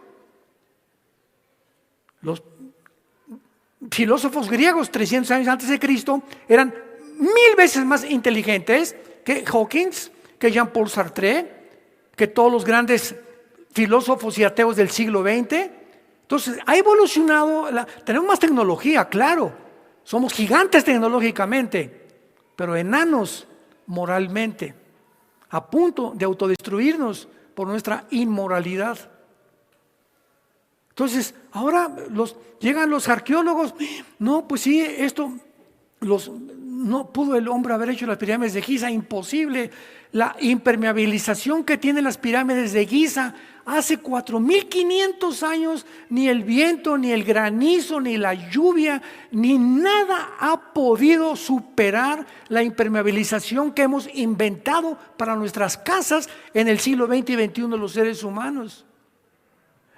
Los filósofos griegos 300 años antes de Cristo eran 1000 veces más inteligentes que Hawkins, que Jean-Paul Sartre, que todos los grandes filósofos y ateos del siglo XX. Entonces ha evolucionado, tenemos más tecnología, claro, somos gigantes tecnológicamente, pero enanos moralmente, a punto de autodestruirnos por nuestra inmoralidad. Entonces, ahora llegan los arqueólogos. No, pues sí, no pudo el hombre haber hecho las pirámides de Giza, imposible. La impermeabilización que tienen las pirámides de Giza, hace 4,500 años, ni el viento, ni el granizo, ni la lluvia, ni nada ha podido superar la impermeabilización que hemos inventado para nuestras casas en el siglo XX y XXI los seres humanos.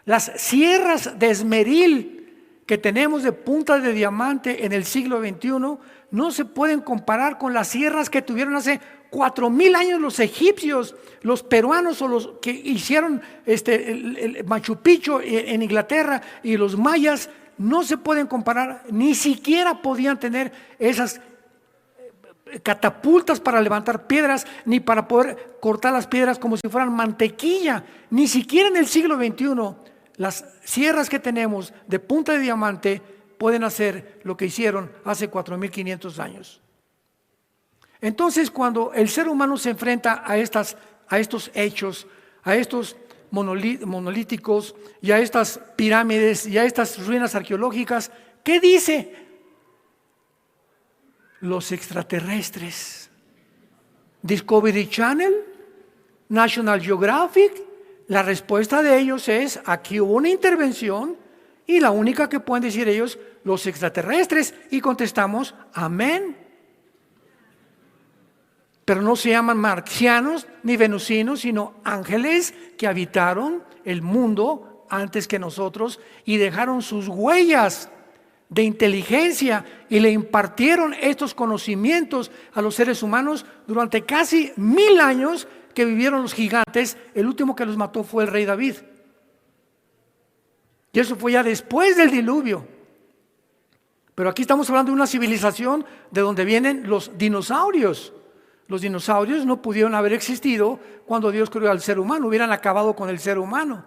Las sierras de esmeril que tenemos de puntas de diamante en el siglo XXI no se pueden comparar con las sierras que tuvieron hace 4,000 años los egipcios, los peruanos o los que hicieron el Machu Picchu en Inglaterra, y los mayas. No se pueden comparar, ni siquiera podían tener esas catapultas para levantar piedras, ni para poder cortar las piedras como si fueran mantequilla. Ni siquiera en el siglo XXI las sierras que tenemos de punta de diamante pueden hacer lo que hicieron hace 4,500 años. Entonces, cuando el ser humano se enfrenta a estos hechos, a estos monolíticos y a estas pirámides y a estas ruinas arqueológicas, ¿qué dice? Los extraterrestres. Discovery Channel, National Geographic. La respuesta de ellos es: aquí hubo una intervención, y la única que pueden decir ellos, los extraterrestres. Y contestamos, amén. Pero no se llaman marcianos ni venusinos, sino ángeles que habitaron el mundo antes que nosotros y dejaron sus huellas de inteligencia y le impartieron estos conocimientos a los seres humanos durante casi 1000 años que vivieron los gigantes. El último que los mató fue el rey David. Y eso fue ya después del diluvio. Pero aquí estamos hablando de una civilización de donde vienen los dinosaurios. Los dinosaurios no pudieron haber existido cuando Dios creó al ser humano, hubieran acabado con el ser humano.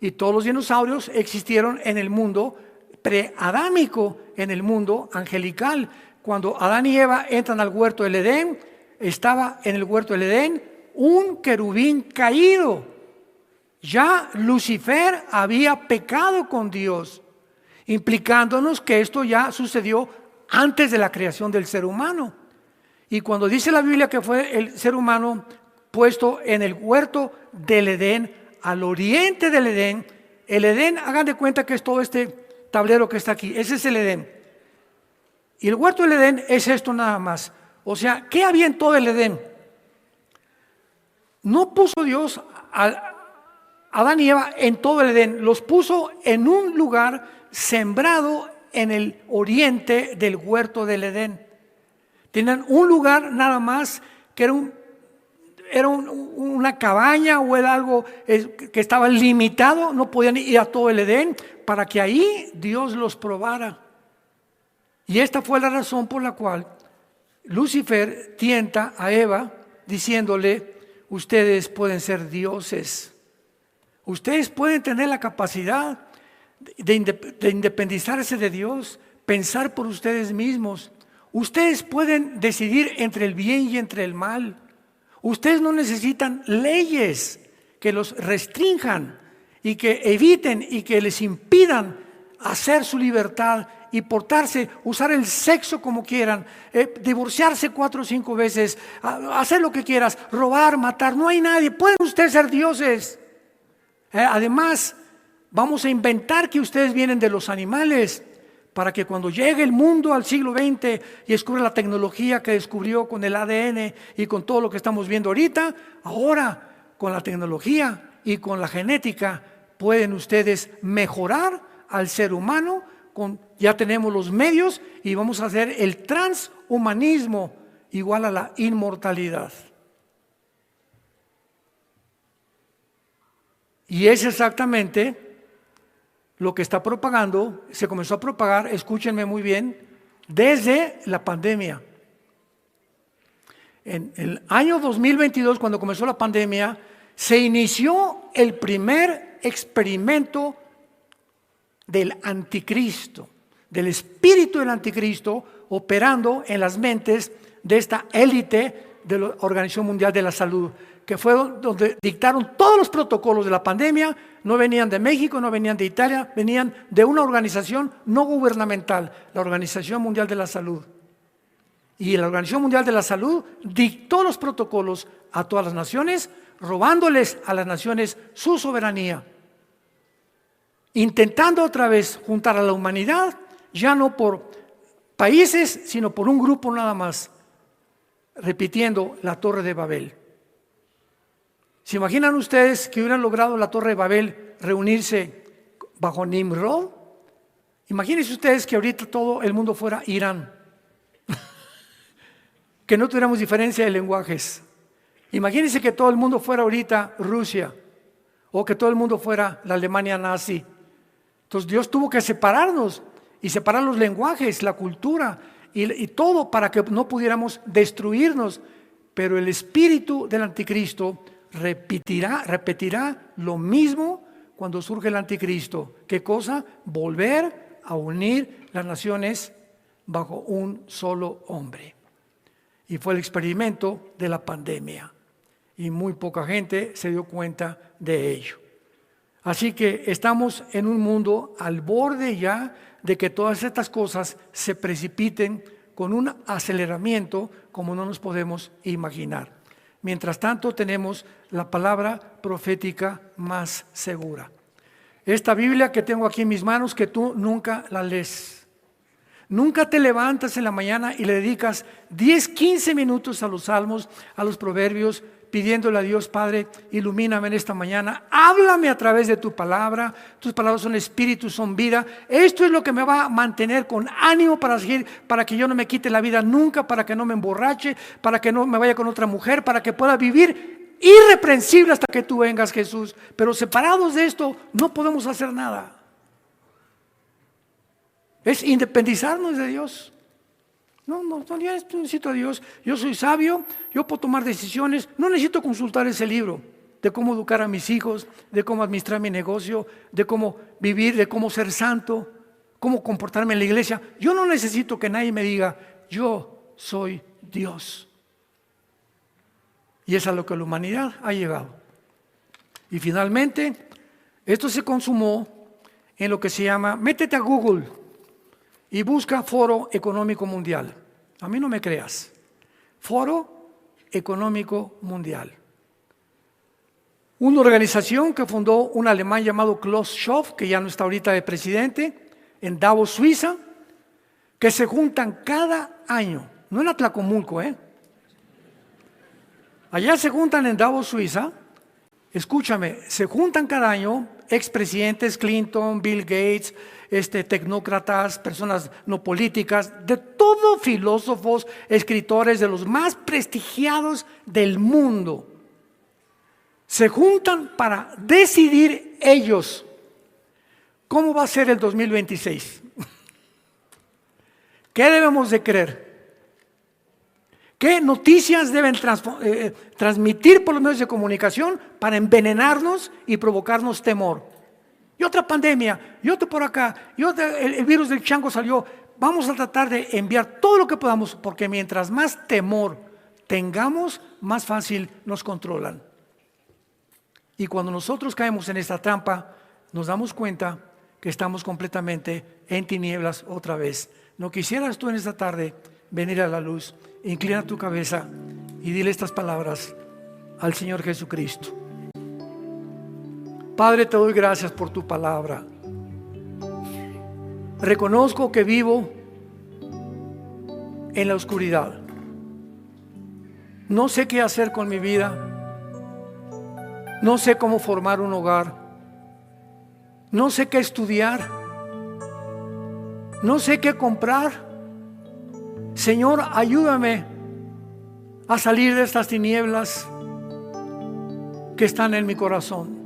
Y todos los dinosaurios existieron en el mundo preadámico, en el mundo angelical. Cuando Adán y Eva entran al huerto del Edén, estaba en el huerto del Edén un querubín caído. Ya Lucifer había pecado con Dios, implicándonos que esto ya sucedió antes de la creación del ser humano. Y cuando dice la Biblia que fue el ser humano puesto en el huerto del Edén, al oriente del Edén, el Edén, hagan de cuenta que es todo este tablero que está aquí, ese es el Edén. Y el huerto del Edén es esto nada más. O sea, ¿qué había en todo el Edén? No puso Dios a Adán y Eva en todo el Edén, los puso en un lugar sembrado en el oriente del huerto del Edén. Tenían un lugar nada más que era una cabaña o era algo que estaba limitado, no podían ir a todo el Edén, para que ahí Dios los probara. Y esta fue la razón por la cual Lucifer tienta a Eva diciéndole: ustedes pueden ser dioses, ustedes pueden tener la capacidad de independizarse de Dios, pensar por ustedes mismos, ustedes pueden decidir entre el bien y entre el mal. Ustedes no necesitan leyes que los restrinjan y que eviten y que les impidan hacer su libertad y portarse, usar el sexo como quieran, divorciarse 4 o 5 veces, hacer lo que quieras, robar, matar. No hay nadie, pueden ustedes ser dioses. Además, vamos a inventar que ustedes vienen de los animales, para que cuando llegue el mundo al siglo XX y descubra la tecnología que descubrió con el ADN y con todo lo que estamos viendo ahorita, ahora con la tecnología y con la genética pueden ustedes mejorar al ser humano. Ya tenemos los medios y vamos a hacer el transhumanismo igual a la inmortalidad. Y es exactamente lo que está propagando, se comenzó a propagar, escúchenme muy bien, desde la pandemia. En el año 2022, cuando comenzó la pandemia, se inició el primer experimento del anticristo, del espíritu del anticristo operando en las mentes de esta élite de la Organización Mundial de la Salud, que fue donde dictaron todos los protocolos de la pandemia. No venían de México, no venían de Italia, venían de una organización no gubernamental, la Organización Mundial de la Salud. Y la Organización Mundial de la Salud dictó los protocolos a todas las naciones, robándoles a las naciones su soberanía, intentando otra vez juntar a la humanidad, ya no por países, sino por un grupo nada más, repitiendo la Torre de Babel. ¿Se imaginan ustedes que hubieran logrado la Torre de Babel reunirse bajo Nimrod? Imagínense ustedes que ahorita todo el mundo fuera Irán, que no tuviéramos diferencia de lenguajes. Imagínense que todo el mundo fuera ahorita Rusia, o que todo el mundo fuera la Alemania nazi. Entonces Dios tuvo que separarnos y separar los lenguajes, la cultura y todo para que no pudiéramos destruirnos. Pero el espíritu del anticristo repetirá lo mismo cuando surge el anticristo. ¿Qué cosa? Volver a unir las naciones bajo un solo hombre. Y fue el experimento de la pandemia. Y muy poca gente se dio cuenta de ello. Así que estamos en un mundo al borde ya de que todas estas cosas se precipiten con un aceleramiento como no nos podemos imaginar. Mientras tanto tenemos la palabra profética más segura. Esta Biblia que tengo aquí en mis manos, que tú nunca la lees. Nunca te levantas en la mañana y le dedicas 10, 15 minutos a los salmos, a los proverbios, pidiéndole a Dios, Padre, ilumíname en esta mañana, háblame a través de tu palabra. Tus palabras son espíritu, son vida. Esto es lo que me va a mantener con ánimo para seguir, para que yo no me quite la vida nunca, para que no me emborrache, para que no me vaya con otra mujer, para que pueda vivir irreprensible hasta que tú vengas, Jesús. Pero separados de esto no podemos hacer nada. Es independizarnos de Dios. No, yo necesito a Dios. Yo soy sabio, yo puedo tomar decisiones. No necesito consultar ese libro de cómo educar a mis hijos, de cómo administrar mi negocio, de cómo vivir, de cómo ser santo, cómo comportarme en la iglesia. Yo no necesito que nadie me diga, yo soy Dios. Y es a lo que la humanidad ha llegado. Y finalmente, esto se consumó en lo que se llama, métete a Google y busca Foro Económico Mundial. A mí no me creas. Foro Económico Mundial. Una organización que fundó un alemán llamado Klaus Schwab, que ya no está ahorita de presidente, en Davos, Suiza, que se juntan cada año, no en Atlacomulco, allá se juntan en Davos, Suiza. Escúchame, se juntan cada año expresidentes, Clinton, Bill Gates, tecnócratas, personas no políticas, de todo, filósofos, escritores de los más prestigiados del mundo. Se juntan para decidir ellos cómo va a ser el 2026. ¿Qué debemos de creer? ¿Qué noticias deben transmitir por los medios de comunicación para envenenarnos y provocarnos temor? Y otra pandemia, y otro por acá, y el virus del chango salió. Vamos a tratar de enviar todo lo que podamos, porque mientras más temor tengamos, más fácil nos controlan. Y cuando nosotros caemos en esta trampa, nos damos cuenta que estamos completamente en tinieblas otra vez. ¿No quisieras tú en esta tarde venir a la luz? Inclina tu cabeza y dile estas palabras al Señor Jesucristo. Padre, te doy gracias por tu palabra. Reconozco que vivo en la oscuridad. No sé qué hacer con mi vida. No sé cómo formar un hogar. No sé qué estudiar. No sé qué comprar. Señor, ayúdame a salir de estas tinieblas que están en mi corazón.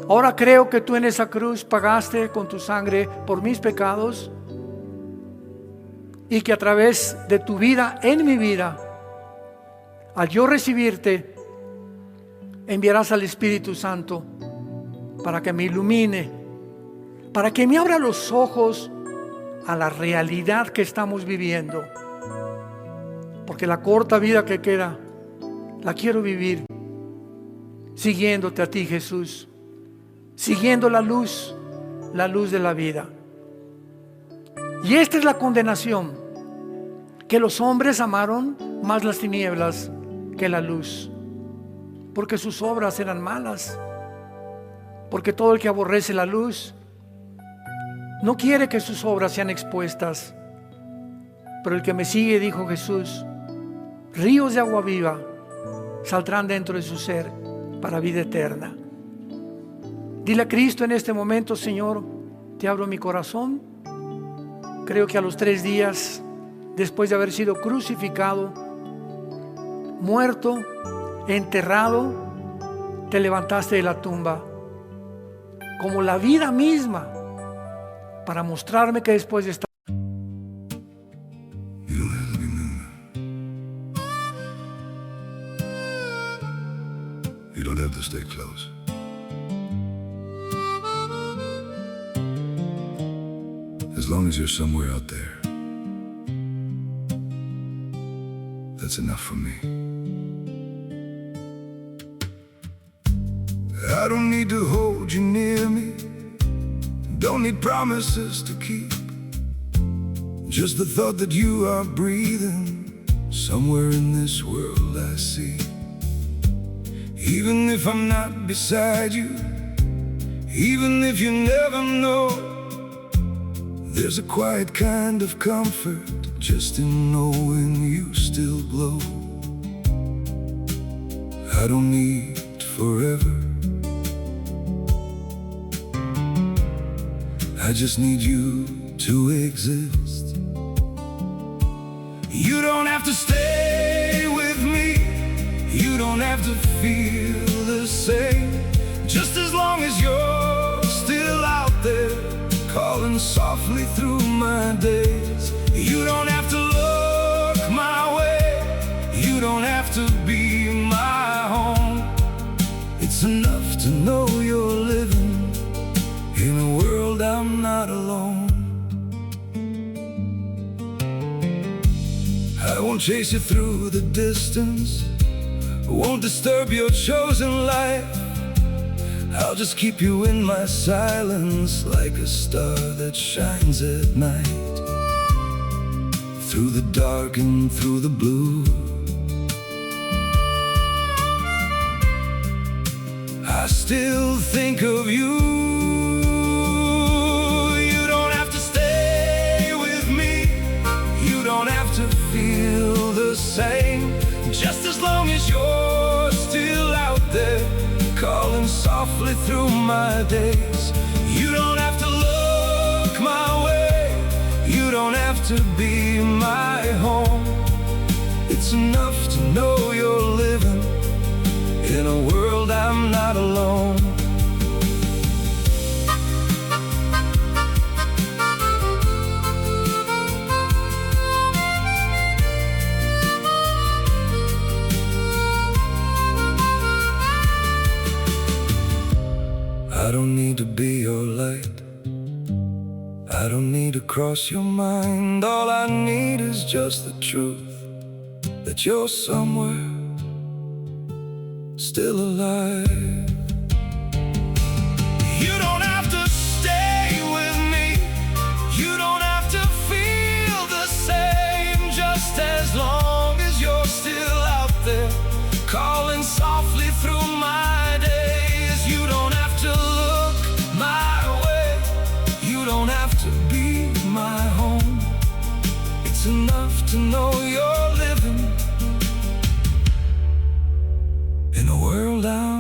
Ahora creo que tú en esa cruz pagaste con tu sangre por mis pecados y que a través de tu vida en mi vida, al yo recibirte, enviarás al Espíritu Santo para que me ilumine, para que me abra los ojos a la realidad que estamos viviendo, porque la corta vida que queda la quiero vivir siguiéndote a ti, Jesús, siguiendo la luz de la vida. Y esta es la condenación, que los hombres amaron más las tinieblas que la luz, porque sus obras eran malas, porque todo el que aborrece la luz no quiere que sus obras sean expuestas. Pero el que me sigue, dijo Jesús, ríos de agua viva saldrán dentro de su ser para vida eterna. Dile a Cristo en este momento: Señor, te abro mi corazón. Creo que a los 3 días después de haber sido crucificado, muerto, enterrado, te levantaste de la tumba como la vida misma, para mostrarme que después de estar You don't have to stay close. As long as you're somewhere out there, that's enough for me. I don't need to hold you near me, don't need promises to keep. Just the thought that you are breathing somewhere in this world I see. Even if I'm not beside you, even if you never know, there's a quiet kind of comfort just in knowing you still glow. I don't need forever. I just need you to exist. You don't have to stay with me. You don't have to feel the same. Just as long as you're still out there, calling softly through my days. You don't have to look my way. You don't have to be my home. It's enough to know you're living in a world I'm not alone. I won't chase you through the distance, won't disturb your chosen life. I'll just keep you in my silence, like a star that shines at night. Through the dark and through the blue, I still think of you. You don't have to stay with me. You don't have to feel the same. Just as long as you're still out there, calling softly through my days. You don't have to look my way. You don't have to be my home. It's enough to know you're living in a world I'm not alone. I don't need to be your light. I don't need to cross your mind. All I need is just the truth that you're somewhere still alive. You don't have to stay with me. You don't have to feel the same. Just as long as you're still out there, calling softly through my days. You don't have to look my way. You don't have to be my home. It's enough to know you're living in a world out